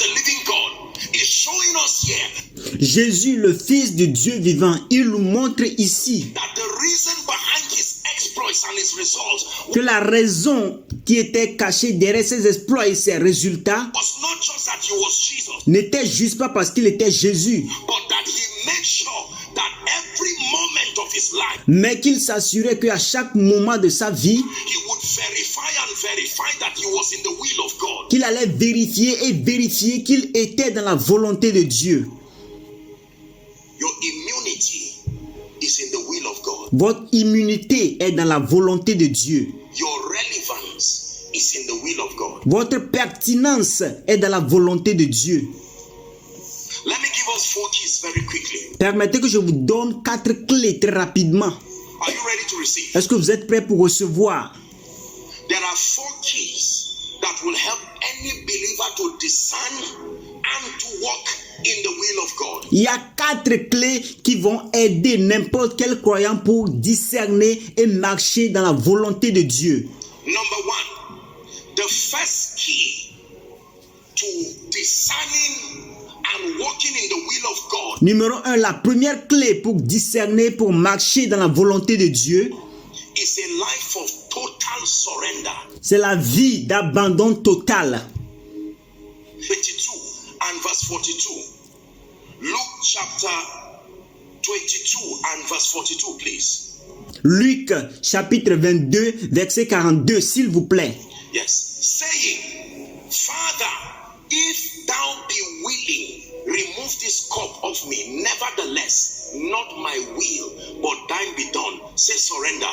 the living God is showing us here Jésus, le Fils de Dieu vivant, il nous montre ici that the reason behind his exploits and his results que la raison qui était cachée derrière ses exploits et ses résultats was not just that he was Jesus, n'était juste pas parce qu'il était Jésus, but that he made sure that every moment of his life mais qu'il s'assurait qu'à chaque moment de sa vie, he would verify that he was in the will of God. qu'il allait vérifier qu'il était dans la volonté de Dieu. Your immunity is in the will of God. Votre immunité est dans la volonté de Dieu. Your relevance is in the will of God. Votre pertinence est dans la volonté de Dieu. Let me give us 4 keys very quickly. Permettez que je vous donne 4 clés très rapidement. Are you ready to receive? Est-ce que vous êtes prêts pour recevoir? There are 4 keys that will help any believer to discern and to walk in the will of God. Il y a 4 clés qui vont aider n'importe quel croyant pour discerner et marcher dans la volonté de Dieu. Number 1, the first key to discerning and walking in the will of God Numéro 1, la première clé pour discerner, pour marcher dans la volonté de Dieu, is a life of total surrender. c'est la vie d'abandon total. 22 and verse 42. Luke chapter 22 and verse 42, please. Luc chapitre 22, verset 42, s'il vous plaît. Yes. Saying, Father, if thou be willing, remove this cup of me. Nevertheless, not my will, but thine be done. Say surrender.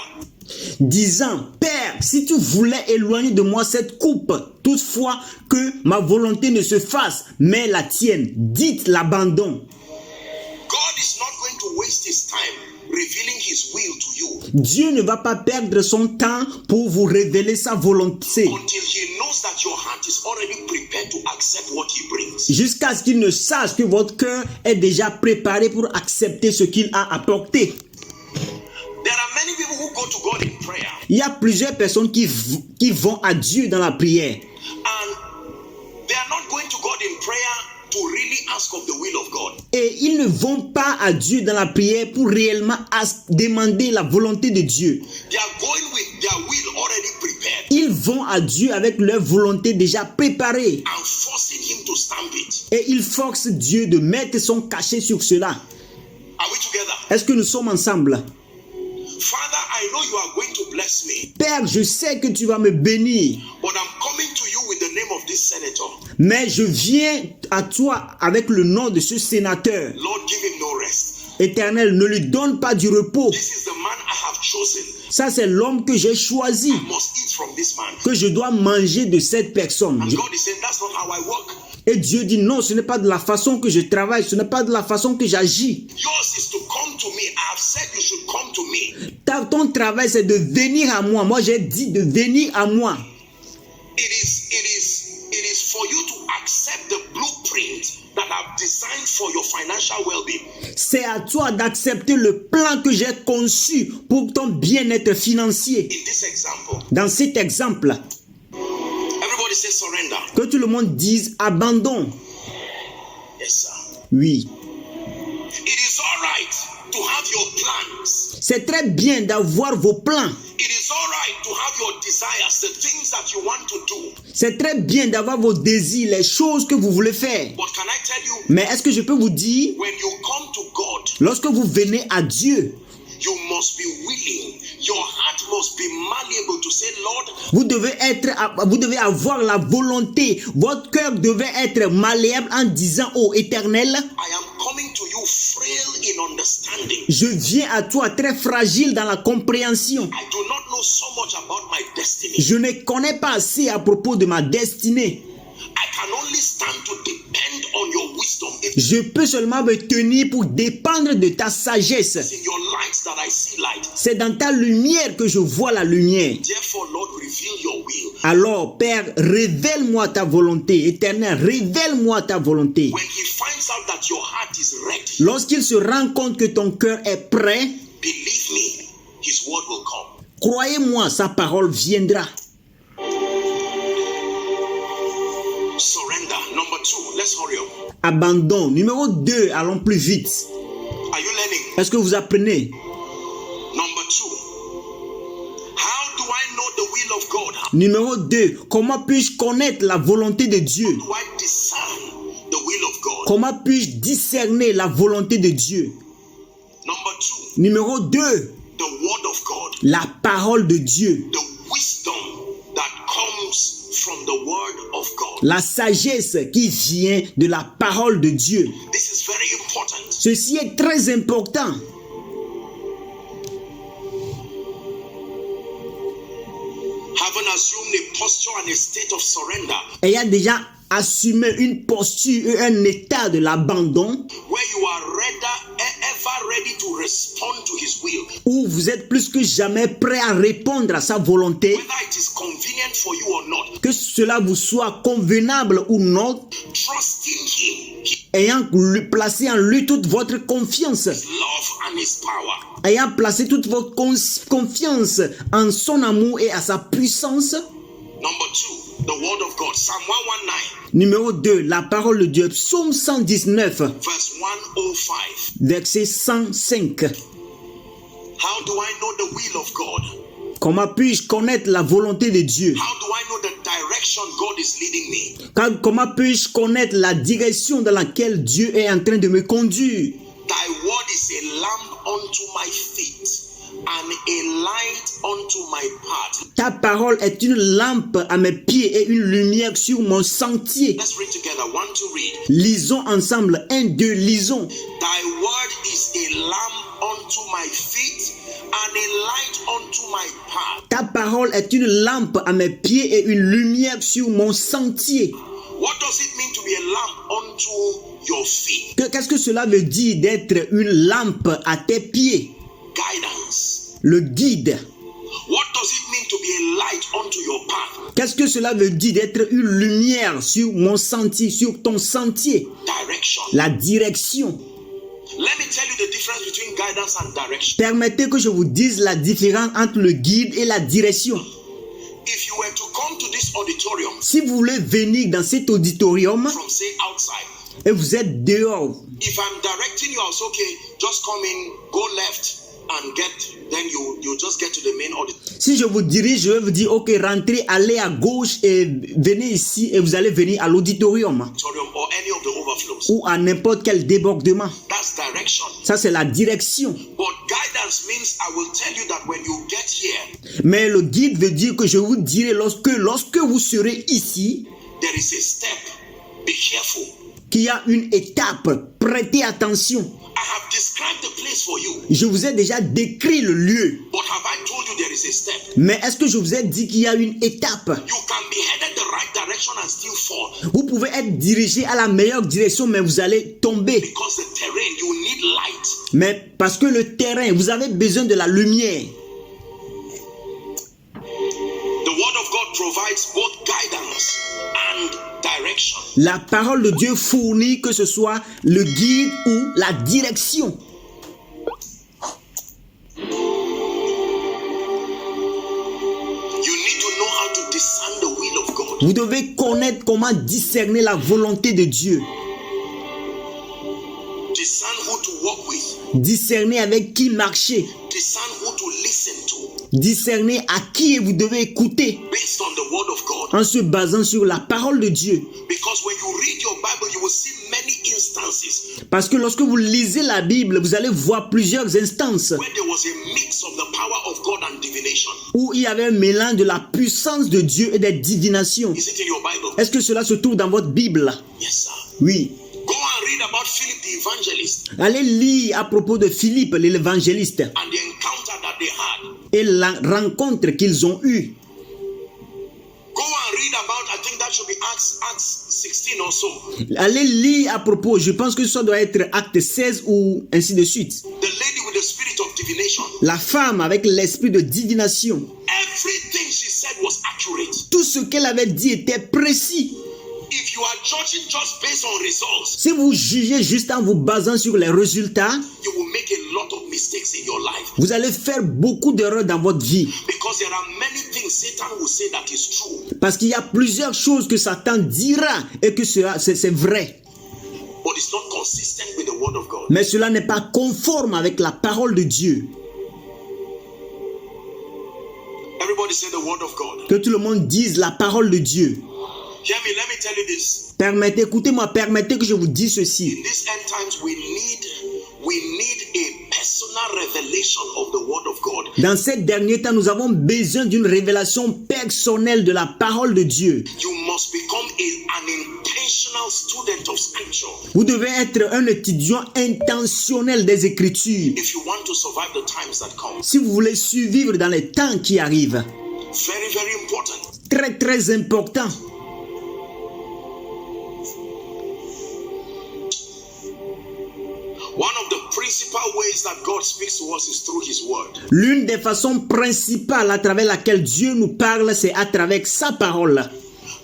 Disant, Père, si tu voulais éloigner de moi cette coupe, toutefois que ma volonté ne se fasse, mais la tienne, dites l'abandon. God is not going to waste his time revealing his will to you Dieu ne va pas perdre son temps pour vous révéler sa volonté, until he knows that your heart is already prepared to accept what he brings. jusqu'à ce qu'il ne sache que votre cœur est déjà préparé pour accepter ce qu'il a apporté. There are many people who go to God in prayer Il y a plusieurs personnes qui vont à Dieu dans la prière. and they are not going to God in prayer to really ask of the will of God. Et ils ne vont pas à Dieu dans la prière pour réellement demander la volonté de Dieu. They are going with their will already prepared Ils vont à Dieu avec leur volonté déjà préparée. and forcing him to stamp it. Et ils forcent Dieu de mettre son cachet sur cela. Are we together? Est-ce que nous sommes ensemble? Father, I know you are going to bless me, Père, je sais que tu vas me bénir, but I'm coming to you with the name of this senator. mais je viens à toi avec le nom de ce sénateur. Lord, give him no rest. Éternel, ne lui donne pas du repos. This is the man I have chosen. Ça, c'est l'homme que j'ai choisi, I must eat from this man. que je dois manger de cette personne. And God is saying, that's not how I work. Et Dieu dit non, ce n'est pas de la façon que je travaille, ce n'est pas de la façon que j'agis. Yours is to come to me. I have said you should come to me. Ton travail, c'est de venir à moi. Moi, j'ai dit de venir à moi. It is for you to accept the blueprint that I've designed for your financial well-being. C'est à toi d'accepter le plan que j'ai conçu pour ton bien-être financier. In this example, Dans cet exemple, everybody say surrender. que tout le monde dise abandon. Yes, sir. Oui. It is all right to have your plans. C'est très bien d'avoir vos plans. It is all right to have your desires, the things that you want to do. C'est très bien d'avoir vos désirs, les choses que vous voulez faire. But can I tell you, Mais est-ce que je peux vous dire, when you come to God, lorsque vous venez à Dieu, you must be willing. Your heart must be malleable to say, Lord, vous devez avoir la volonté. Votre cœur devait être malléable en disant, oh Éternel, I am coming to you frail in understanding. je viens à toi très fragile dans la compréhension. I do not know so much about my destiny. Je ne connais pas assez à propos de ma destinée. I can only stand to depend on your wisdom. It Je peux seulement me tenir pour dépendre de ta sagesse. is in your light that I see light. C'est dans ta lumière que je vois la lumière. Therefore, Lord, reveal your will. Alors, Père, révèle-moi ta volonté. Éternel, révèle-moi ta volonté. When he finds out that your heart is ready, Lorsqu'il se rend compte que ton cœur est prêt, believe me, his word will come. croyez-moi, sa parole viendra. Surrender. Number 2, let's auditorium. Abandon. Numéro 2, allons plus vite. Are you learning? Est-ce que vous apprenez? Number 2. How do I know the will of God? How Numéro 2, comment puis-je connaître la volonté de Dieu? do I discern the will of God? Comment puis-je discerner la volonté de Dieu? Number 2. Numéro 2, The word of God. la parole de Dieu. The wisdom that comes from the word of God. La sagesse qui vient de la parole de Dieu. This is very important. Ceci est très important. Having assumed a posture and a state of surrender, Ayant déjà assumé une posture et un état de l'abandon, where you are ever ready to respond to his will, où vous êtes plus que jamais prêt à répondre à sa volonté, whether it is convenient for you or not, que cela vous soit convenable ou non, trusting him, his ayant placé en lui toute votre confiance, love and his power. ayant placé toute votre confiance en son amour et à sa puissance. Number 2, the word of God. Psalm 119, Numéro 2, la parole de Dieu. Psaume 119, verse 105. verset 105. How do I know the will of God? Comment puis-je connaître la volonté de Dieu? How do I know the direction God is leading me? Comment puis-je connaître la direction dans laquelle Dieu est en train de me conduire? Thy word is a lamp unto my feet and a light unto my path. Ta parole est une lampe à mes pieds et une lumière sur mon sentier. Let's read together. 1, 2, read. Lisons ensemble. 1, 2, lisons. Thy word is a lamp unto my feet and a light unto my path. Ta parole est une lampe à mes pieds et une lumière sur mon sentier. What does it mean to be a lamp unto your feet? Qu'est-ce que cela veut dire d'être une lampe à tes pieds? Guidance. Le guide. What does it mean to be a light unto your path? Qu'est-ce que cela veut dire d'être une lumière sur mon sentier, sur ton sentier? Direction. La direction. Let me tell you the difference between guidance and direction. Permettez que je vous dise la différence entre le guide et la direction. If you were to come to this auditorium Si vous voulez venir dans cet auditorium from, say, outside, et vous êtes dehors, if I'm directing you, I'll say, okay, just come in, go left, and then you just get to the main auditorium. si je vous dirige, je vais vous dire, ok, rentrez, allez à gauche et venez ici et vous allez venir à l'auditorium Or any of the overflows. ou à n'importe quel débordement. That's direction. Ça, c'est la direction. But guidance means I will tell you that when you get here, Mais le guide veut dire que je vous dirai lorsque vous serez ici, there is a step. Be careful. qu'il y a une étape. Prêtez attention. I have described the place for you. Je vous ai déjà décrit le lieu. But have I told you there is a step? Mais est-ce que je vous ai dit qu'il y a une étape? You can be headed the right direction and still fall. Vous pouvez être dirigé à la meilleure direction, mais vous allez tomber. Because the terrain, you need light. Mais parce que le terrain, vous avez besoin de la lumière. The word of God provides both guidance and direction. La parole de Dieu fournit que ce soit le guide ou la direction. You need to know how to discern the will of God. Vous devez connaître comment discerner la volonté de Dieu. Discern who to walk with. Discerner avec qui marcher. Discern who to listen to. Discerner à qui vous devez écouter Based on the word of God. en se basant sur la parole de Dieu. Because when you read your Bible, you will see many instances Parce que lorsque vous lisez la Bible, vous allez voir plusieurs instances where there was a mix of the power of God and divination. où il y avait un mélange de la puissance de Dieu et des divinations. Is it in your Bible? Est-ce que cela se trouve dans votre Bible? Yes, sir. Oui. Go and read about Philip the evangelist Allez lire à propos de Philippe, l'évangéliste, and the encounter that they had. et la rencontre qu'ils ont eue. Go and read about, I think that should be Acts 16 or so. Allez lire à propos, je pense que ça doit être Acte 16 ou ainsi de suite. The lady with the spirit of divination. La femme avec l'esprit de divination. Everything she said was accurate. Tout ce qu'elle avait dit était précis. If you are judging just based on results, Si vous jugez juste en vous basant sur les résultats, you will make a lot of mistakes in your life. vous allez faire beaucoup d'erreurs dans votre vie. Because there are many things Satan will say that is true. Parce qu'il y a plusieurs choses que Satan dira et que c'est vrai. word of God. Mais cela n'est pas conforme avec la parole de Dieu. Everybody say the word of God. Que tout le monde dise la parole de Dieu. Hear me, let me tell you this. Écoutez-moi, permettez que je vous dise ceci. In these end times, we need a personal revelation of the word of God. Dans ces derniers temps, nous avons besoin d'une révélation personnelle de la parole de Dieu. You must become an intentional student of scripture Vous devez être un étudiant intentionnel des Écritures if you want to survive the times that come. si vous voulez survivre dans les temps qui arrivent. Very, very important. Très, très important. One of the principal ways that God speaks to us is through His word. L'une des façons principales à travers laquelle Dieu nous parle, c'est à travers sa parole.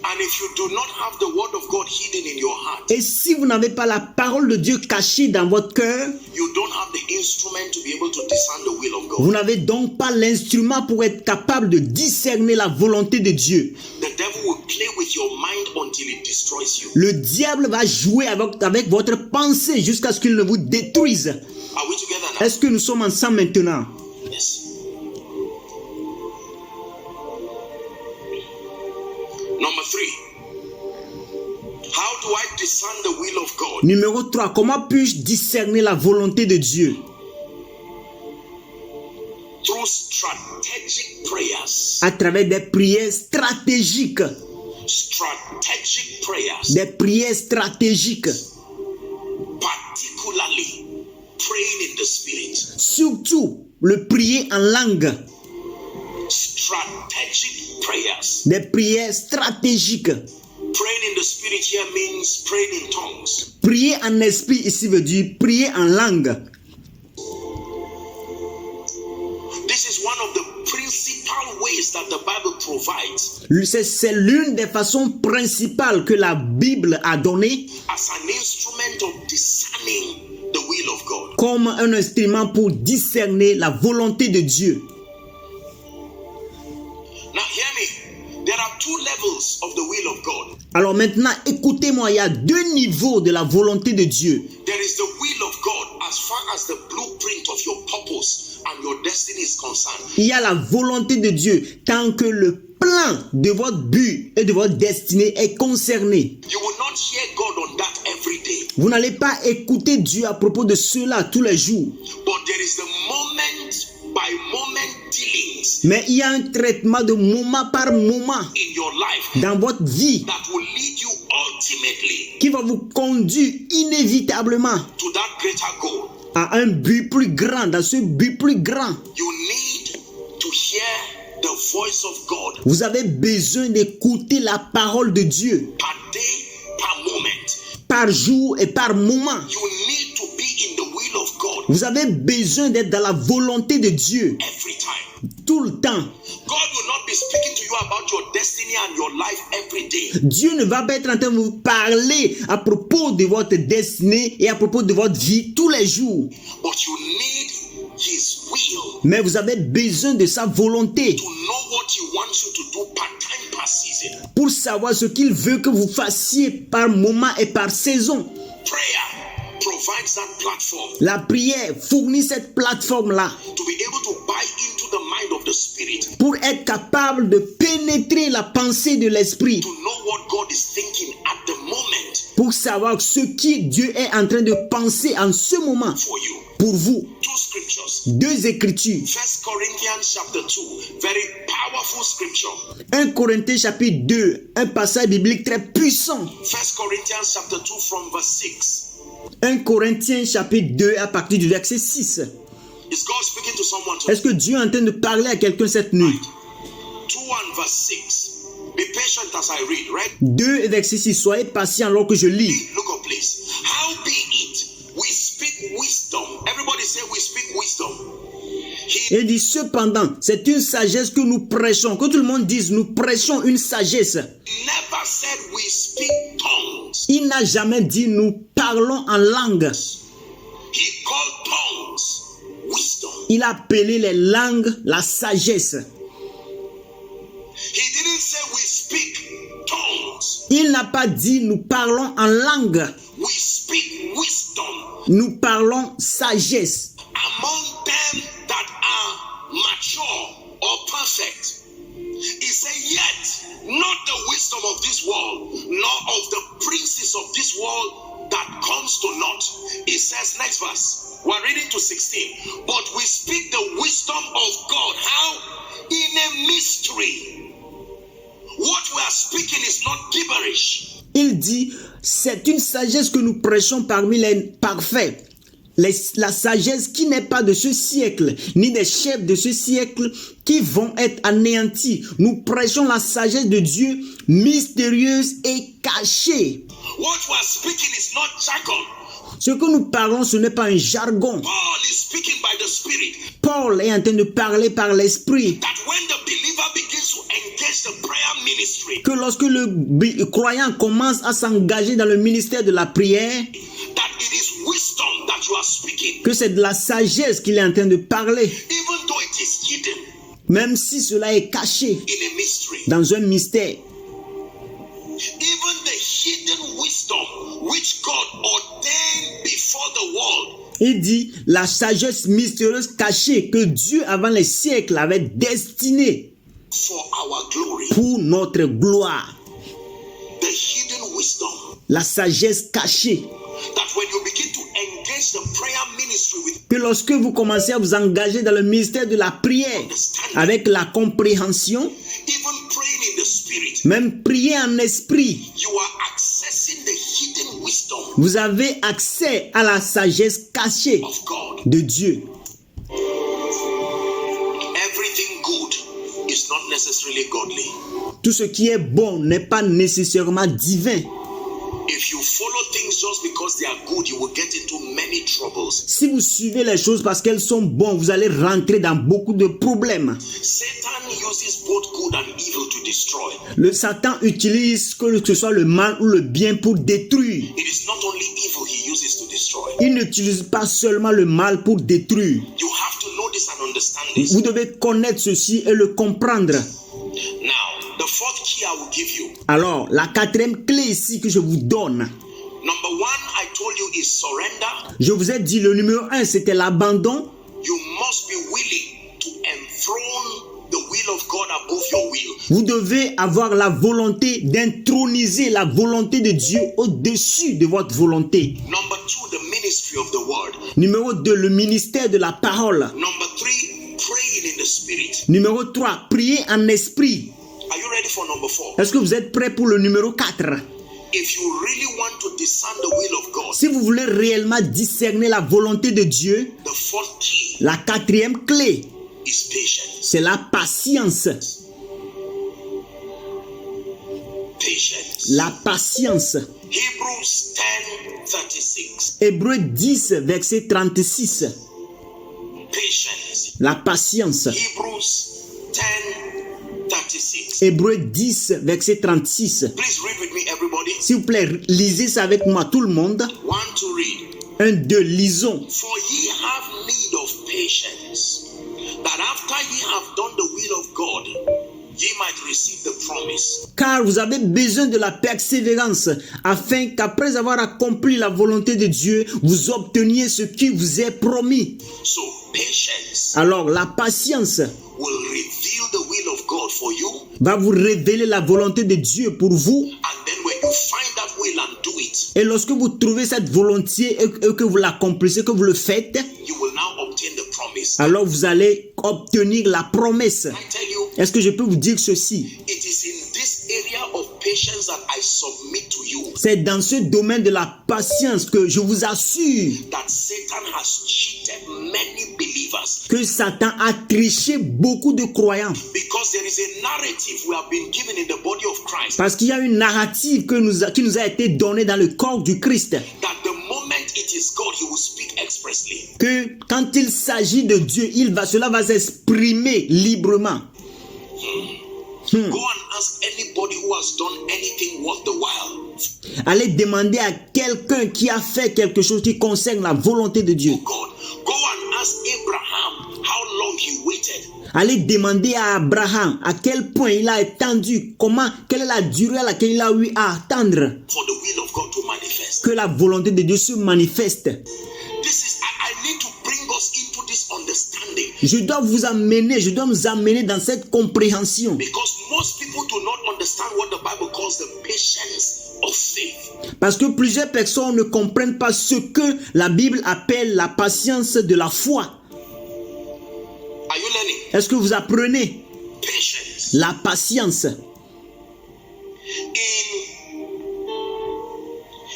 And if you do not have the word of God hidden in your heart, Et si vous n'avez pas la parole de Dieu cachée dans votre cœur, you don't have the instrument to be able to discern the will of vous God. n'avez donc pas l'instrument pour être capable de discerner la volonté de Dieu. The devil will play with your mind until it destroys you. Le diable va jouer avec votre pensée jusqu'à ce qu'il ne vous détruise. Are we together now? Est-ce que nous sommes ensemble maintenant? Yes. Number 3. How do I discern the will of God? Numéro 3. Comment puis-je discerner la volonté de Dieu? Through strategic prayers. À travers des prières stratégiques. Strategic prayers. Des prières stratégiques. Particularly praying in the spirit. Surtout, le prier en langue. Strategic prayers. Des prières stratégiques. Praying in the spirit here means praying in tongues. Prier en esprit ici veut dire prier en langue. This is one of the principal ways that the Bible provides C'est l'une des façons principales que la Bible a données as an instrument of discerning the will of God. comme un instrument pour discerner la volonté de Dieu. Now hear me. There are two levels of the will of God. Alors maintenant, écoutez-moi, il y a deux niveaux de la volonté de Dieu. There is the will of God as far as the blueprint of your purpose and your destiny is concerned. Il y a la volonté de Dieu tant que le plan de votre but et de votre destinée est concerné. You will not hear God on that every day. Vous n'allez pas écouter Dieu à propos de cela tous les jours. But there is the moment by moment dealings Mais il y a un traitement de moment par moment in your life dans votre vie that will lead you ultimately qui va vous conduire inévitablement to that greater goal. à un but plus grand, dans ce but plus grand. You need to hear the voice of God Vous avez besoin d'écouter la parole de Dieu per day, per moment. par jour et par moment. You need to be in the will of God Vous avez besoin d'être dans la volonté de Dieu every time. tout le temps. God will not be speaking to you about your destiny and your life every day. Dieu ne va pas être en train de vous parler à propos de votre destinée et à propos de votre vie tous les jours. But you need His will Mais vous avez besoin de sa volonté to know what He wants you to do per time, per season. pour savoir ce qu'il veut que vous fassiez par moment et par saison. Prayer provides that platform La prière fournit cette plateforme-là to be able to buy into the mind of the Spirit, pour être capable de pénétrer la pensée de l'esprit, to know what God is thinking at the moment pour savoir ce qui Dieu est en train de penser en ce moment for you. pour vous. Two scriptures. Deux écritures. 1 Corinthians chapter 2, very powerful scripture. 1 Corinthiens chapitre 2, un passage biblique très puissant. 1 Corinthians chapter 2 from verse 6. 1 Corinthiens chapitre 2 à partir du verset 6. Is God speaking to someone Est-ce today? que Dieu est en train de parler à quelqu'un cette nuit? 2 and verse 6. Be patient as I read, right? 2 et verset 6. Soyez patient alors que je lis. Look up, please. How be it we speak wisdom. Everybody say we speak wisdom. He Il dit cependant, c'est une sagesse que nous prêchons. Que tout le monde dise, nous prêchons une sagesse. never said we speak tongues. Il n'a jamais dit nous parlons en langue. He called tongues wisdom. Il a appelé les langues la sagesse. He didn't say we speak tongues. Il n'a pas dit nous parlons en langue. We speak wisdom. nous parlons sagesse. Among them that are mature or perfect, he said, yet not the wisdom of this world, nor of the princes of this world that comes to naught. He says, next verse, we're reading to 16. But we speak the wisdom of God. How? In a mystery. What we are speaking is not gibberish. Il dit, c'est une sagesse que nous prêchons parmi les parfaits. La sagesse qui n'est pas de ce siècle, ni des chefs de ce siècle qui vont être anéantis. Nous prêchons la sagesse de Dieu mystérieuse et cachée. What we are speaking is not jargon. Ce que nous parlons, ce n'est pas un jargon. Paul is speaking by the Spirit. Paul est en train de parler par l'esprit. That when the believer begins to engage the prayer ministry, Que lorsque le croyant commence à s'engager dans le ministère de la prière, that it is wisdom that you are speaking. que c'est de la sagesse qu'il est en train de parler, Even though it is hidden même si cela est caché in a mystery. dans un mystère. Even the hidden wisdom which God ordained before the world. Il dit la sagesse mystérieuse cachée que Dieu avant les siècles avait destinée For our glory. pour notre gloire. The hidden wisdom. La sagesse cachée. That when you begin to engage the prayer ministry with Que lorsque vous commencez à vous engager dans le ministère de la prière avec la compréhension, even praying in the spirit, même prier en esprit, you are accessing the hidden wisdom vous avez accès à la sagesse cachée of God. de Dieu. Everything good is not necessarily godly. Tout ce qui est bon n'est pas nécessairement divin. If you follow things just because they are good, you will get into many troubles. Si vous suivez les choses parce qu'elles sont bonnes, vous allez rentrer dans beaucoup de problèmes. Satan uses both good and evil to destroy. Le Satan utilise que ce soit le mal ou le bien pour détruire. It is not only evil he uses to destroy. Il n'utilise pas seulement le mal pour détruire. You have to know this and understand this. Vous devez connaître ceci et le comprendre. Now, the fourth key I will give you. Alors, la quatrième clé ici que je vous donne, Number one, I told you, is surrender. je vous ai dit le numéro 1, c'était l'abandon. You must be willing to enthrone the will of God above your will. Vous devez avoir la volonté d'introniser la volonté de Dieu au-dessus de votre volonté. Number two, the ministry of the word. Numéro 2, le ministère de la parole. Number three, praying in the spirit. Numéro 3, prier en esprit. Are you ready for number four? Est-ce que vous êtes prêts pour le numéro 4? If you really want to discern the will of God, Si vous voulez réellement discerner la volonté de Dieu, the fourth key la quatrième clé, is patience. c'est la patience. Patience. La patience. Hebrews 10:36. Hébreux 10, verset 36. Patience. La patience. Hebrews 10:36. Hébreux 10, verset 36. Please read with me, everybody. S'il vous plaît, lisez ça avec moi, tout le monde. One to read. 1, 2, lisons. For ye have need of patience, that after ye have done the will of God, ye might receive the promise. Car vous avez besoin de la persévérance, afin qu'après avoir accompli la volonté de Dieu, vous obteniez ce qui vous est promis. So patience Alors, la patience will reveal the will of God for you, va vous révéler la volonté de Dieu pour vous. and then when you find that will and do it, Et lorsque vous trouvez cette volonté et que vous l'accomplissez, que vous le faites, you will now obtain the promise. alors vous allez obtenir la promesse. I tell you, Est-ce que je peux vous dire ceci? it is in this area of patience that I submit to you C'est dans ce domaine de la patience que je vous assure that Satan has cheated many believers, que Satan a triché beaucoup de croyants. because there is a narrative we have been given in the body of Christ Parce qu'il y a une narrative qui nous a été donnée dans le corps du Christ. that the moment it is God, he will speak expressly. Que quand il s'agit de Dieu, cela va s'exprimer librement. Go and ask anybody who has done anything worth the while. Allez demander à quelqu'un qui a fait quelque chose qui concerne la volonté de Dieu. God, go and ask Abraham how long he waited. Allez demander à Abraham à quel point il a attendu, quelle est la durée à laquelle il a eu à attendre For the will of God to manifest. que la volonté de Dieu se manifeste. I need to bring us into this understanding. Je dois nous amener dans cette compréhension. Because most people do not understand what the Bible calls the patience of faith. Parce que plusieurs personnes ne comprennent pas ce que la Bible appelle la patience de la foi. Are you learning? Est-ce que vous apprenez? Patience. La patience.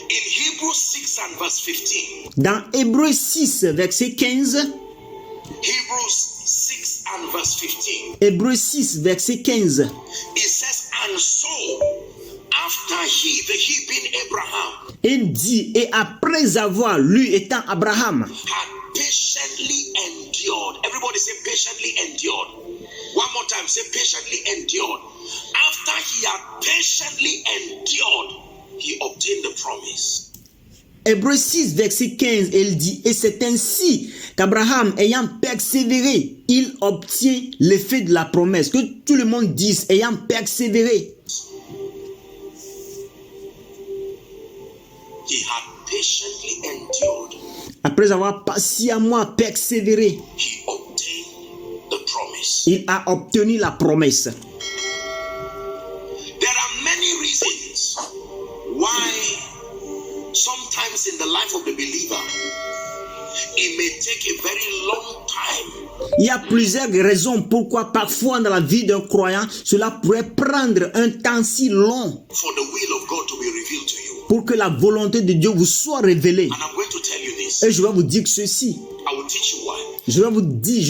In Hebrews 6 and verse 15. Dans Hébreux 6, verset 15. Hebrews 6 and verse 15. Hébreux 6, verset 15. It says, and so, after he being Abraham, Il dit, et après avoir, lui étant Abraham, had patiently endured. Everybody say patiently endured. One more time, say patiently endured. After he had patiently endured, he obtained the promise. Hébreux 6, verset 15, il dit, et c'est ainsi qu'Abraham, ayant persévéré, il obtient l'effet de la promesse. Que tout le monde dise, ayant persévéré. He had patiently endured. Après avoir patiemment persévéré, He obtained the promise. il a obtenu la promesse. There are many reasons why sometimes in the life of the believer it may take a very long time. Il y a plusieurs raisons pourquoi parfois dans la vie d'un croyant, cela pourrait prendre un temps si long For the will of God to be revealed to you. pour que la volonté de Dieu vous soit révélée. And I'm going to tell you this. Et je vais vous dire ceci. I will teach you why. Je vais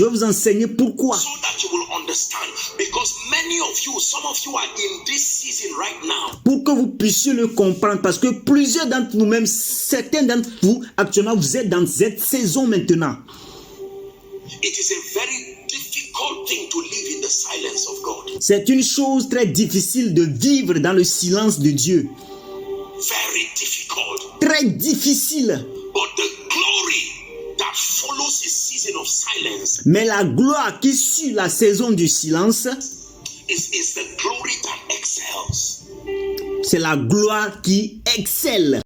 vous enseigner pourquoi. So that you will understand. Because many of you, some of you are in this season right now. Pour que vous puissiez le comprendre. Parce que plusieurs d'entre vous, même certains d'entre vous, actuellement, vous êtes dans cette saison maintenant. It is a very difficult thing to live in the silence of God. C'est une chose très difficile de vivre dans le silence de Dieu. Very difficult. Très difficile. But the glory that follows a season of silence Mais la gloire qui suit la saison du silence, is the glory that excels. c'est la gloire qui excelle.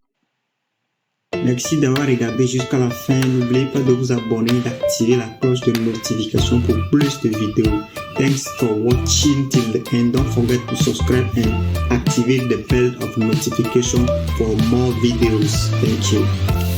Merci d'avoir regardé jusqu'à la fin. N'oubliez pas de vous abonner et d'activer la cloche de notification pour plus de vidéos. Thanks for watching till the end. Don't forget to subscribe and activate the bell of notification for more videos. Thank you.